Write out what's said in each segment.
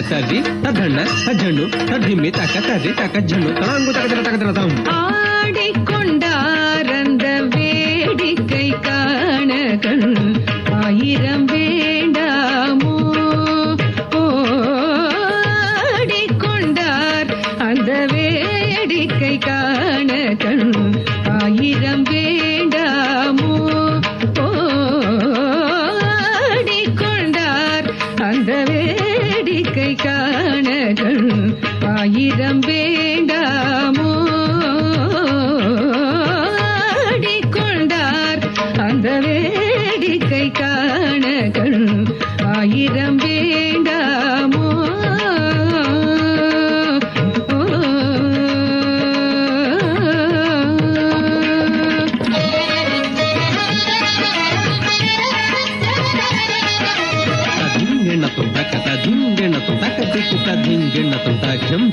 ತರ್ರಿ ತದ್ದಣ್ಣ ತಜ್ಜಣ್ಣು ತದ್ದಿಮ್ಮಿ ತಕ್ಕ ತರ್ರಿ ತಕ್ಕ ಜಣ್ಣು ತಳಂಗು ತಗದರ ತಗದರ ತಾಂ ஆடிக்கொண்டாரந்த வேடிக்கை காண கண் ஆயிரம் வேண்டாமோ ஆடிக்கொண்டார் அந்த வேடிக்கை காண கண் ஆயிரம் வேண்டாமோ ஆடிக்கொண்டார் அந்த வேடிக்கை காண கண் ஆயிரம் வேண்டாமோ ஆடிக்கொண்டார் அந்த வேடிக்கை காண கண் ஆயிரம் வேண்டாமோ ಧಿಂಗಿಣ್ಣತುಂ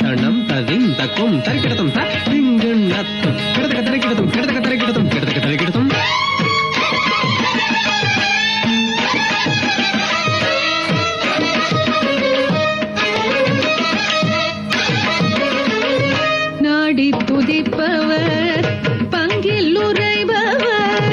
ಧಣಂ ತದಿಂ ತಕೊಂ ತರಿಕಿಡತಂ ಧಿಂಗಿಣ್ಣತುಂ ಕಿಡತಕ ತರಿಕಿಡತಂ ಕಿಡತಕ ತರಿಕಿಡತಂ ಕಿಡತಕ ತರಿಕಿಡತಂ நாடி துதிப்பவர் பங்கில் உறைபவர்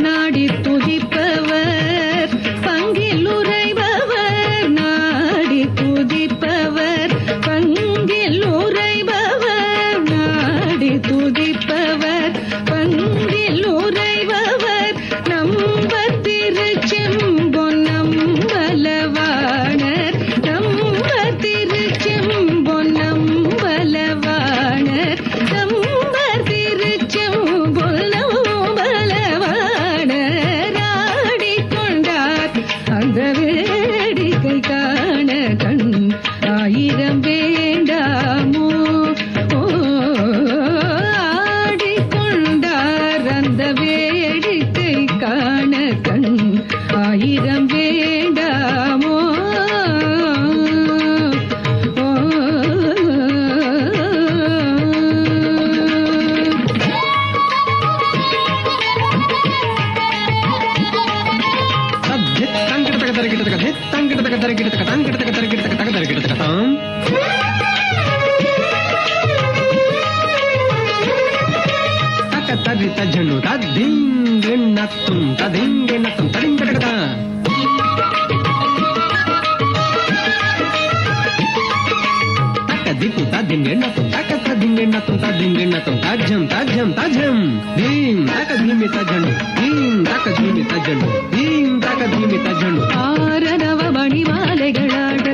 நாடி துதிப்பவர் பங்கில் உறைபவர் நாடி துதிப்பவர் பங்கில் உறைபவர் நாடி துதிப்பவர் பங்கில் உறைபவர் நம்பர் திருச்செம்பொன்னம் வலவாணர் நம்பர் திருச்செம்பொன்னம் வலவாணர் நம்பர் திருச்செம்பொன்னம் வலவாணர் ஆடிக்கொண்டார் அந்த வேடிக்கை காண கண் ஆயிரம் வேண்டாமோ ஆடிக்கொண்டார் அந்த வேடிக்கை காண கண் ஆயிரம் வேண்டாமோ ತಜ್ಜಣ್ಣು ತದ್ದಿಂಗಿಣ್ಣತ್ತುಂ ತದಿಂಗಿಣ್ಣತ್ತುಂ ತದಿಂಗಿಡಕತ ತಕ್ಕ ದಿಕ್ಕು ತದ್ದಿಂಗಿಣ್ಣತ್ತುಂ ತಕ್ಕ ತದ್ದಿಂಗಿಣ್ಣತ್ತುಂ ತದ್ದಿಂಗಿಣ್ಣತ್ತುಂ ತಜ್ಜಂ ತಜ್ಜಂ ತಜ್ಜಂ ದೀಂ ತಕ ಧೀಮಿ ತಜ್ಜಣ್ಣು ದೀಂ ತಕ ಧೀಮಿ ತಜ್ಜಣ್ಣು ದೀಂ ತಕ ಧೀಮಿ ತಜ್ಜಣ್ಣು ஆரணவ மணிமாலைகளாட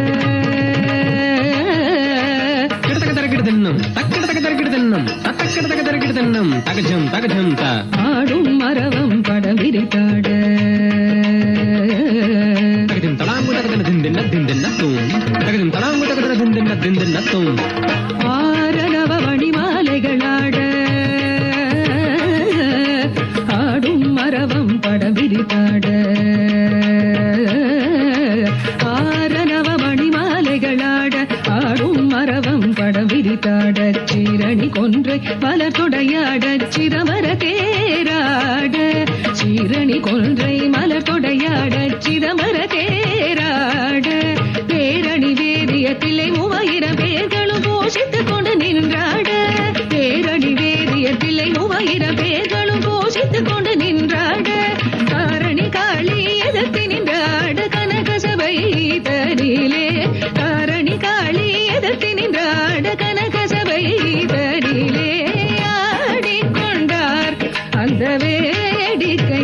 ಕಿಡತಕ ತರಕಿಡದನ್ನಂ ತಕ್ಕಿಡತಕ ತರಕಿಡದನ್ನಂ ತಕ್ಕಿಡತಕ ತರಕಿಡದನ್ನಂ ತಗಜಂ ತಗಜಂ ತ ஆடும் மரவம் படம் விரித்தாட ತಗದಿಂ ತಳಾಂಗು ತಗದನ ದಿಂದಿನ್ನ ದಿಂದಿನ್ನತ್ತುಂ ತಗದಿಂ ತಳಾಂಗು ತಗದನ ದಿಂದಿನ್ನ ದಿಂದಿನ್ನತ್ತುಂ ஆரணவ மணிமாலைகளாட ஆடும் மரவம் படம் விரித்தாட ஆரணவ மணிமாலைகளாட ஆடும் மரவம் படம் விரித்தாட சீரணி கொன்றை மலர் தொடையாட சிரமர தேராட சீரணி கொன்றை மலர் தொடையாட சிதமர தேராட பேரணி வேதிய தில்லை 3000 பேர்களும் போஷித்துக் கொண்டு நின்றாட பேரணி வேதிய தில்லை 3000 பேர்களும் போஷித்துக் கொண்டு நின்றாட காரணி காளி எதிர்த்து நின்றாட கனகசபை தரிலே காரணி காளி எதிர்த்து நின்றாட கனகசபை தரிலே ஆடிக்கொண்டார் அந்த வேடிக்கை